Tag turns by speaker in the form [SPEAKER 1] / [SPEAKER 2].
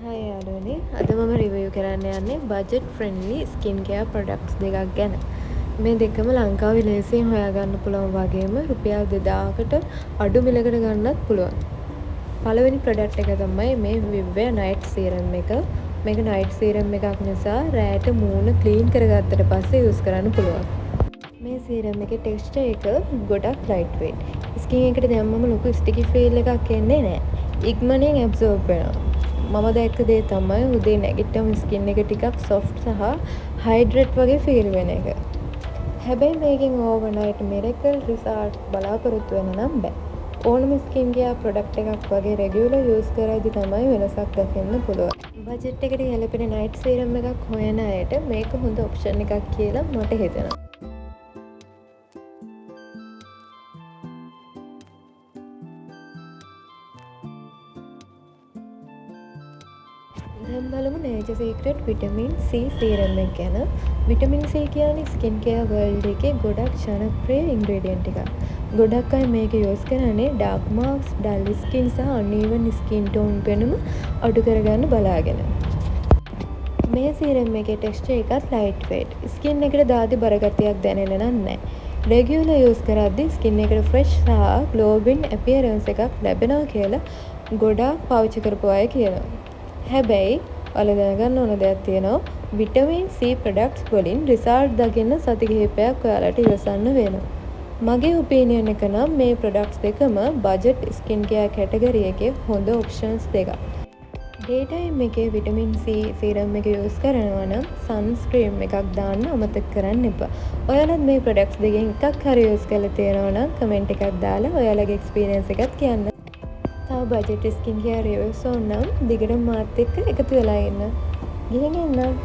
[SPEAKER 1] හයි යාළුවනේ, අද මම රිවිව් කරන්න යන්නේ budget friendly skin care products දෙකක් ගැන. මේ දෙකම ලංකාවේ ලේසියෙන් හොයාගන්න පුළුවන් වගේම රුපියල් 2000කට අඩු මිලකට ගන්නත් පුළුවන්. පළවෙනි ප්‍රොඩක්ට් එක තමයි මේ විව්වේ නයිට් සීරම් එක. මේක නයිට් සීරම් එකක් නිසා රෑට මූණ ක්ලීන් කරගත්තට පස්සේ යූස් කරන්න පුළුවන්. මේ සීරම් එකේ ටෙක්ස්චර් එක ගොඩක් ලයිට් වෙයිට්. ස්කින් එකට දැම්මම ලොකු ස්ටිකි ෆීල් එකක් එන්නේ නැහැ. ඉක්මනින් ඇබ්සෝබ් වෙනවා. මම දැක්ක දේ තමයි උදේ නැගිට්ටම ස්කින් එක ටිකක් සොෆ්ට් සහ හයිඩ්‍රේට් වගේ ෆීල් වෙන එක. හැබැයි මේකෙන් ඕවර්නයිට් මිරකල් රිසල්ට් බලාපොරොත්තු වෙන්න නම් බෑ. ඕනම ස්කින් කෙයාර් ප්‍රොඩක්ට් එකක් වගේ රෙගියුලර් යූස් කරද්දි තමයි වෙනසක් දකින්න පුළුවන්. බජට් එකට ගැලපෙන නයිට් සීරම් එකක් හොයන අයට මේක හොඳ ඔප්ෂන් එකක් කියලා මට හිතෙනවා. දැන් බලමු nature secret vitamin C serum එක ගැන. විටමින් C කියන්නේ ස්කින් කෙයාර් වර්ල්ඩ් එකේ ගොඩක් ජනප්‍රිය ඉන්ග්‍රීඩියන්ට් එකක්. ගොඩක් අය මේක යූස් කරන්නේ ඩාර්ක් මාර්ක්ස්, ඩල් ස්කින් සහ අන්ಈවන් ස්කින් ටෝන් වෙනම අඩු කරගන්න බලාගෙන. මේ සීරම් එකේ ටෙක්ස්චර් එකත් ලයිට් වෙයිට්. ස්කින් එකට දාදි බර ගතියක් දැනෙන්නේ නැහැ. රෙගියුලර් යූස් කරද්දි ස්කින් එකට ෆ්‍රෙෂ් සහ ග්ලෝවින් අපියරන්ස් එකක් ලැබෙනවා කියලා ගොඩාක් පාවිච්චි කරපු අය කියනවා. හැබැයි ඔයාලා දැනගන්න ඕන දෙයක් තියෙනවා. විටමින් C ප්‍රොඩක්ට්ස් වලින් රිසල්ට් දකින්න සති කිහිපයක් ඔයාලට ඉවසන්න වෙනවා. මගේ ඔපිනියන් එක නම් මේ ප්‍රොඩක්ට්ස් දෙකම බජට් ස්කින් කෙයාර් කැටගරි එකේ හොඳ ඔප්ෂන්ස් දෙකක්. ඩේ ටයිම් එකේ විටමින් C සීරම් එක යූස් කරනවා නම් සන්ස්ක්‍රීම් එකක් දාන්න අමතක කරන්න එපා. ඔයාලත් මේ ප්‍රොඩක්ට්ස් දෙකෙන් එකක් හරි යූස් කරලා තියෙනවා නම් කමෙන්ට් එකක් දාලා ඔයාලගේ එක්ස්පීරියන්ස් එකත් කියන්න. තව බජට් ස්කින් කෙයාර් රිවිව්ස් ඕන නම් දිගටම මාත් එක්ක එකතු වෙලා ඉන්න. ගිහින් එන්න.